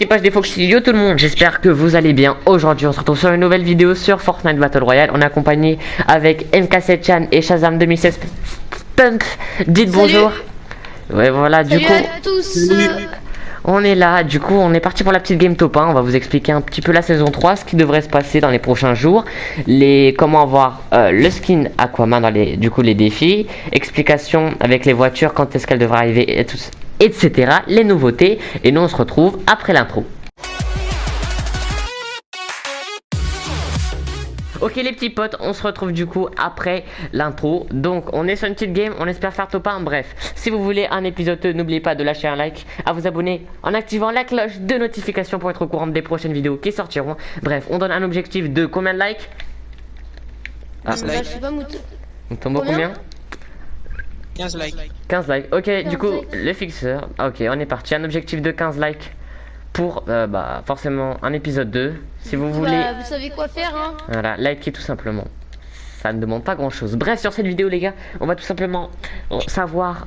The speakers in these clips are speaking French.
Page des Fox, yo tout le monde, j'espère que vous allez bien. Aujourd'hui on se retrouve sur une nouvelle vidéo sur Fortnite Battle Royale. On est accompagné avec MK7chan et Shazam 2016 Pump. Dites bonjour. Ouais voilà, du coup à tous. on est là, du coup on est parti pour la petite game top 1. On va vous expliquer un petit peu la saison 3, ce qui devrait se passer dans les prochains jours, comment avoir le skin Aquaman dans les défis, explication avec les voitures, quand est-ce qu'elles devraient arriver et tout, etc. Les nouveautés, et nous on se retrouve après l'intro. Ok les petits potes, on se retrouve du coup après l'intro. Donc on est sur une petite game, on espère faire top 1. Bref, si vous voulez un épisode 2, n'oubliez pas de lâcher un like, à vous abonner en activant la cloche de notification pour être au courant des prochaines vidéos qui sortiront. Bref, on donne un objectif de combien de likes? Je sais pas, On tombe combien? 15 likes. 15 likes, ok, 15 du coup likes. le fixeur, ok on est parti, un objectif de 15 likes pour forcément un épisode 2. Si vous voulez, Vous savez quoi faire, hein. voilà, likez tout simplement. Ça ne demande pas grand chose. Bref, sur cette vidéo les gars, on va tout simplement savoir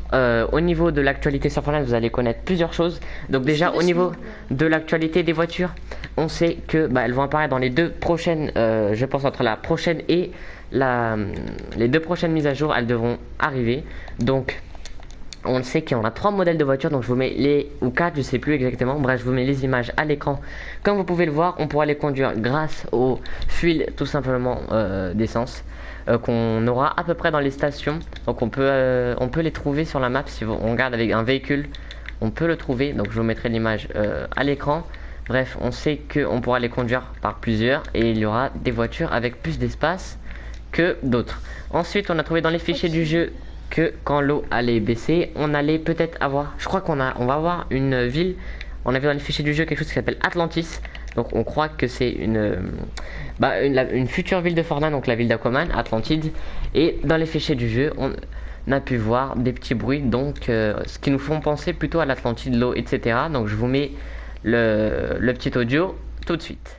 au niveau de l'actualité sur Fortnite, vous allez connaître plusieurs choses. Donc déjà au niveau de l'actualité des voitures, on sait que elles vont apparaître dans les deux prochaines, je pense entre la prochaine et les deux prochaines mises à jour, elles devront arriver. Donc on le sait qu'il y en a 3 modèles de voitures, donc je vous mets ou 4, je sais plus exactement. Bref, je vous mets les images à l'écran. Comme vous pouvez le voir, on pourra les conduire grâce aux fuiles tout simplement d'essence qu'on aura à peu près dans les stations. Donc on peut les trouver sur la map. Si on regarde avec un véhicule, on peut le trouver. Donc je vous mettrai l'image à l'écran. Bref, on sait qu'on pourra les conduire par plusieurs et il y aura des voitures avec plus d'espace que d'autres. Ensuite, on a trouvé dans les fichiers du jeu que quand l'eau allait baisser, on allait peut-être avoir, je crois qu'on va avoir une ville. On avait dans les fichiers du jeu quelque chose qui s'appelle Atlantis. Donc on croit que c'est une future ville de Fortnite, donc la ville d'Aquaman, Atlantide. Et dans les fichiers du jeu, on a pu voir des petits bruits, donc ce qui nous font penser plutôt à l'Atlantide, l'eau, etc. Donc je vous mets le petit audio tout de suite.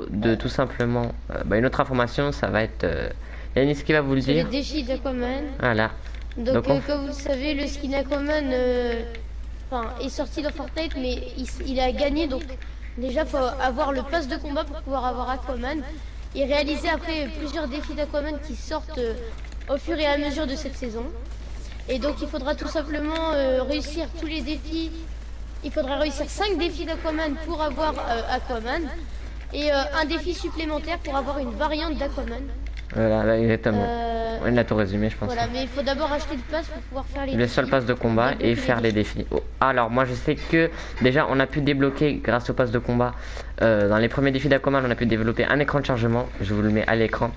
De tout simplement une autre information, ça va être Yanis qui va vous le C'est les dire. défis d'Aquaman. Voilà. Donc, Donc, comme vous le savez, le skin Aquaman est sorti dans Fortnite, mais il a gagné. Donc déjà, faut avoir le pass de combat pour pouvoir avoir Aquaman et réaliser après plusieurs défis d'Aquaman qui sortent au fur et à mesure de cette saison. Et donc il faudra tout simplement réussir tous les défis. Il faudra réussir 5 défis d'Aquaman pour avoir Aquaman. Et un défi supplémentaire pour avoir une variante d'Aquaman. Voilà, exactement. On a tout résumé, je pense. Voilà, mais il faut d'abord acheter le pass pour pouvoir faire les Le défis. seul pass de combat et faire les défis. Oh, alors moi je sais que déjà on a pu débloquer grâce au pass de combat dans les premiers défis d'Aquaman, on a pu développer un écran de chargement. Je vous le mets à l'écran.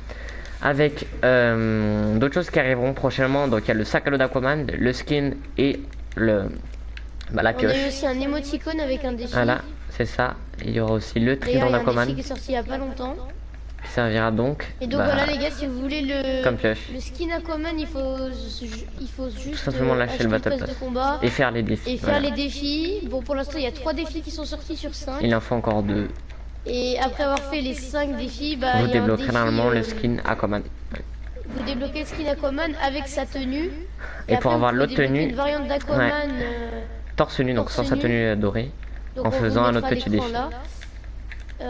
Avec d'autres choses qui arriveront prochainement. Donc il y a le sac à dos d'Aquaman, le skin et la On a pioche. eu aussi un émoticône avec un défi. Voilà, c'est ça. Il y aura aussi le trident D'ailleurs, il y a un d'Aquaman défi qui est sorti il y a pas longtemps. qui servira donc Et donc voilà les gars, si vous voulez comme pioche. le skin Aquaman, il faut juste Tout simplement lâcher acheter le battle pass pass de combat et faire les défis. et faire Voilà. les défis. Bon, pour l'instant, il y a 3 défis qui sont sortis sur 5. Il en faut encore 2. Et après avoir fait les 5 défis, Vous il y a un débloquerez défi, normalement le skin Aquaman. vous débloquez le skin Aquaman avec sa tenue. Et après, pour avoir vous l'autre pouvez débloquer tenue, une variante d'Aquaman. torse nu, donc sans sa torse nu. tenue dorée, Donc en on vous faisant un mettra autre petit l'écran défi. là.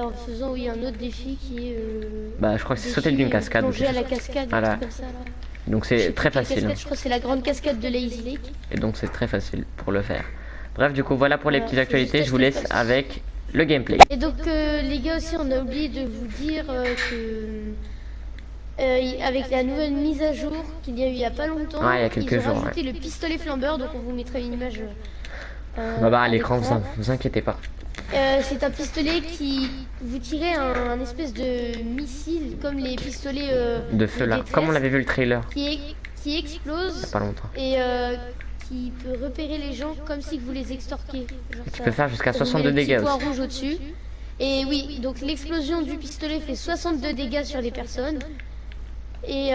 En faisant, oui, un autre défi qui est. Je crois que c'est sauter d'une cascade. ou Plonger à quelque la chose. cascade, Voilà. un truc comme ça, là. Donc Je sais c'est plus très quelle facile. cascade, je crois que c'est la grande cascade de Lazy Lake. Et donc c'est très facile pour le faire. Bref, du coup, voilà pour les Voilà, petites faut juste actualités. Je vous acheter le laisse pass. avec le gameplay. Et donc, les gars, aussi, on a oublié de vous dire avec la nouvelle mise à jour qu'il y a eu il y a pas longtemps, Ouais, il y a quelques ils ont jours, rajouté le pistolet flambeur, donc on vous mettra une image. À l'écran, vous inquiétez pas. C'est un pistolet qui vous tirez un espèce de missile comme les pistolets De feu là, détresse, comme on l'avait vu le trailer qui explose il y a pas longtemps. et qui peut repérer les gens comme si vous les extorquez. Genre Tu ça- peux faire jusqu'à ça vous met 62 le petit dégâts point aussi. rouge au-dessus. Et oui, donc l'explosion du pistolet fait 62 dégâts sur les personnes. Et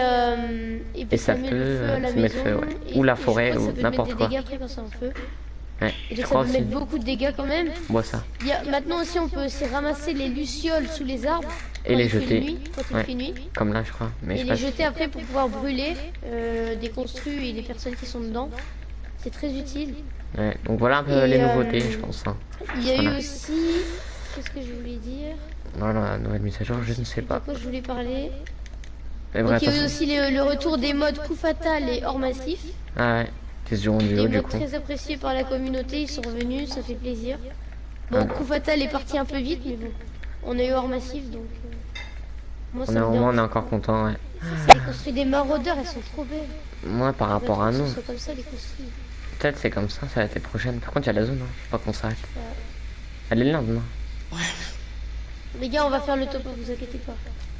puis ça met peut, le feu à la ça met le maison. feu, ouais. Et- Ou la et je forêt, crois que ou ça peut n'importe mettre quoi. des dégâts après quand c'est en feu. Ouais, Et je donc ça crois peut aussi. mettre beaucoup de dégâts quand même. Bois ça. Maintenant aussi on peut aussi ramasser les lucioles sous les arbres. Et quand les il fait jeter. nuit, quand il Ouais. fait nuit. Comme là, je crois. Mais Et je les passe. jeter après pour pouvoir brûler des construits et les personnes qui sont dedans. C'est très utile. Ouais, donc voilà un peu Et, les nouveautés, je pense. Hein. Il y a Voilà. eu aussi... Qu'est-ce que je voulais dire? Voilà, la nouvelle mise à jour, je ne sais De pas. quoi je voulais parler? Mais Donc bref, il y a eu de toute aussi le retour des modes coup fatal et hors massif. façon- Ah ouais, qui se jouent en Des duo du modes coup. très appréciés par la communauté, ils sont revenus, ça fait plaisir. Bon, Ouais. coup fatal est parti un peu vite, mais bon. On a eu hors massif, donc... moi, ça me Au moins, on dérange est encore content, ouais. pas. Les construits des maraudeurs, elles sont trop belles. Moi, par rapport à J'aimerais nous, que ce soit comme ça, les construits. peut-être c'est comme ça l'année prochaine. Par contre, il y a la zone, hein. Faut pas qu'on s'arrête. Elle est là, non? Les gars, on va faire le top, vous inquiétez pas.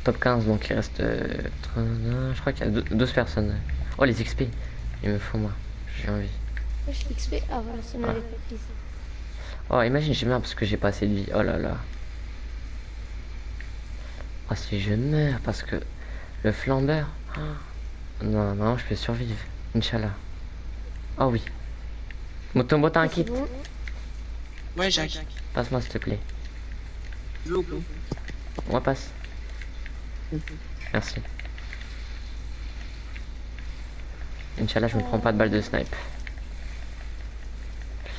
Top 15, donc il reste. Je crois qu'il y a 12 personnes. Ouais. Oh, les XP. Il me faut, moi. J'ai envie. Moi, je XP. Ah voilà, ça m'avait pas pris. Oh, imagine, j'ai meurs parce que j'ai pas assez de vie. Oh là là. Oh, si je meurs parce que le flambeur. Ah. Non, non, je peux survivre. Inch'Allah. Oh oui. Motombo, t'as un C'est kit? bon. Ouais, Jacques. Passe-moi, s'il te plaît. Tu veux ou pas? Moi, passe. Merci. Inch'Allah, je me prends pas de balle de snipe.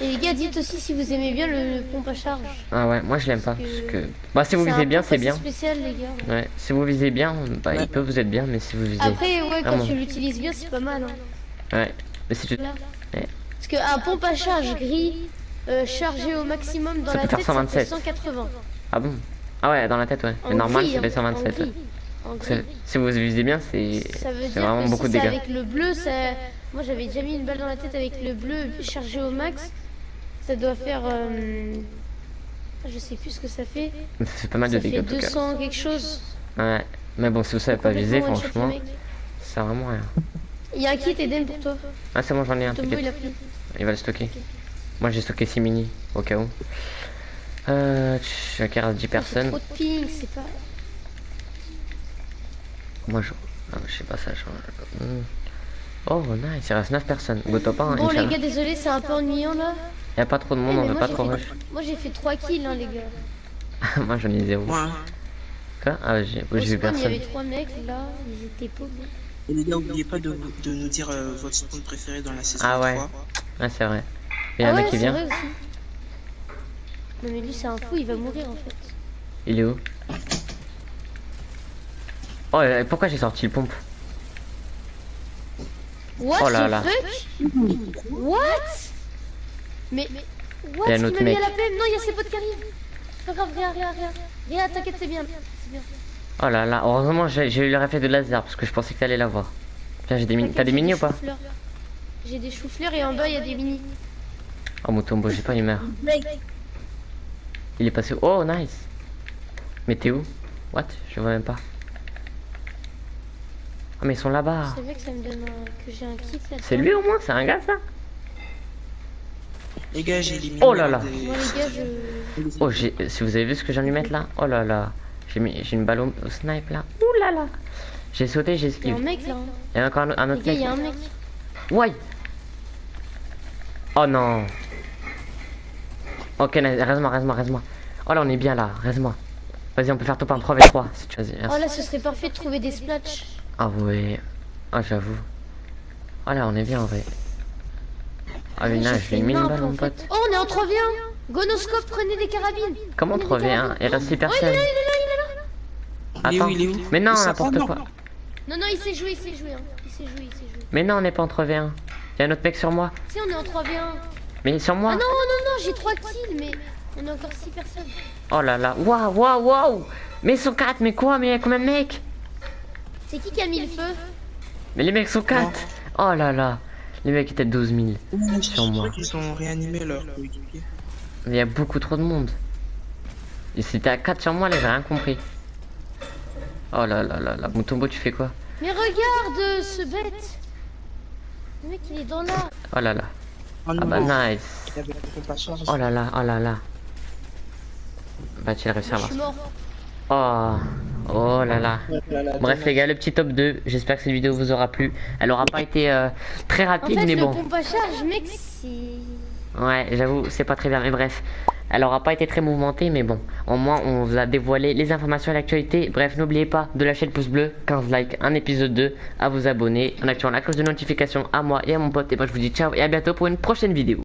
Et les gars, dites aussi si vous aimez bien le pompe à charge. Ah ouais, moi je l'aime pas. Parce Parce que- que. Bah, si vous C'est un visez bien, pompe c'est assez bien. spécial, les gars. Ouais, si vous visez bien, bah, Ouais. il peut vous être bien, mais si vous visez. Après, ouais, quand Vraiment. tu l'utilises bien, c'est pas mal. Hein. Ouais, mais si tu. Voilà. Ouais. Parce qu'un pompe à charge gris chargé au maximum dans Ça la peut faire tête, ça fait 127. 180. Ah bon? Ah ouais, dans la tête, ouais. En Mais normal, gris, ça fait hein, 127. en ouais. gris. En gris. Si vous visez bien, c'est Ça veut c'est dire vraiment que beaucoup si de c'est dégâts. avec le bleu, ça... Moi j'avais déjà mis une balle dans la tête avec le bleu chargé au max. Ça doit faire... Je sais plus ce que ça fait. Mais ça fait pas mal Ça de dégâts fait en tout cas. 200 quelque chose. Ouais. Mais bon, si vous savez pas viser, Complètement one-shot, franchement, le mec. c'est vraiment rien. Il y a un kit Eden pour toi. Ah, c'est bon, j'en ai un, Tombo il a t'inquiète. pris. Il va le stocker. Moi j'ai stocké 6 mini, au cas où. Ok, il reste 10 C'est personnes. trop de ping, c'est pas... Moi je. Ah, je sais pas ça, je. Oh, nice, il reste 9 personnes. Go top 1, Bon les Inch'Allah. gars, désolé, c'est un peu ennuyant là. Y a pas trop de monde, Eh, on mais veut moi, pas j'ai trop fait- rush. Moi j'ai fait 3 kills hein les gars. Moi j'en ai 0. Moi. Quoi? Ah, j'ai Au vu spawn, il y personne. avait 3 mecs là, ils étaient pauvres. Et les gars, oubliez pas de nous dire votre spawn préféré dans la saison Ah ouais. 3. Ah, c'est vrai. Il y a un Ah mec ouais, qui c'est vient. vrai aussi. Non mais lui c'est un fou, il va mourir en fait. Il est où? Oh, pourquoi j'ai sorti le pompe? What Oh là the là. fuck? What? Mais what? Il y a un Qui autre m'a mis mec. à la PM? Non, il y a ses potes qui arrivent. C'est pas grave, rien. Rien, t'inquiète, c'est bien. C'est bien. Oh là là, heureusement j'ai eu le réflexe de laser parce que je pensais que t'allais l'avoir. Tiens, j'ai des mini. T'inquiète, T'as des j'ai mini ou pas? choux-fleurs. J'ai des choux-fleurs et en bas il y a des mini. Oh, Motombo, j'ai pas humeur. Il est passé où? Oh, nice. Mais t'es où? What? Je vois même pas. Oh, mais ils sont là-bas. C'est vrai que ça me donne que j'ai un kit là. C'est lui au moins? C'est un gars ça? Les gars, j'ai éliminé. Oh là là. Moi les gars, je... Oh, si vous avez vu ce que j'ai viens de lui mettre là? Oh là là. J'ai une balle au snipe là. Ouh là là. J'ai sauté, j'ai Il y a un esquivé. mec là. Hein. Il y a encore un Les autre gars, il y mec. a un mec. Ouais. Oh non. Ok, reste-moi. Oh là, on est bien là, reste-moi. Vas-y, on peut faire top 1 3 avec 3 si tu vas-y. Oh là, ce serait parfait de trouver des splats. Ah ouais. Ah, j'avoue. Oh là, on est bien en vrai. Ah, mais là, J'ai je fait lui ai mis une nimp, balle, en mon fait. pote. Oh, on est en 3v1. Gonoscope, prenez des carabines. Comment Prenez des 3v1? carabines. Il reste 6 Oh, personnes. il est là. Il est où, Attends. il est où? Mais non, Il s'en n'importe prend, quoi. Non, il s'est joué, hein. Il s'est joué. Mais non, on n'est pas en 3v1. Il y a un autre mec sur moi. Si, on est en 3v1. Mais sur Ah moi. non, j'ai 3 kills, mais on est encore 6 personnes. Oh là là. Waouh. Mais ils sont 4, mais quoi? Mais il y a combien de mecs? C'est qui a mis le feu? Mais les mecs sont 4. Oh là là. Les mecs étaient 12 000. Je Sur moi. crois qu'ils ont réanimé leur coéquipier. Mais il y a beaucoup trop de monde. Et si t'es à 4 sur moi, là, j'ai rien compris. Oh là là là là. Mutombo, tu fais quoi? Mais regarde ce bête. Le mec, il est dans l'art. Oh là là. Un Ah bah nouveau. nice. Il avait la pompe à charge. Oh là là, oh là là. Va-t-il réussir à Je avoir suis ça? mort. Oh, oh là là. Oh là là, Bref dommage. les gars, le petit top 2, j'espère que cette vidéo vous aura plu. Elle aura pas été très En rapide fait, mais le bon. pompe à charge, mec, c'est... Ouais, j'avoue, c'est pas très bien, mais bref. Elle aura pas été très mouvementée, mais bon. Au moins, on vous a dévoilé les informations et l'actualité. Bref, n'oubliez pas de lâcher le pouce bleu, 15 likes, un épisode 2, à vous abonner, en activant la cloche de notification à moi et à mon pote. Et moi, je vous dis ciao et à bientôt pour une prochaine vidéo.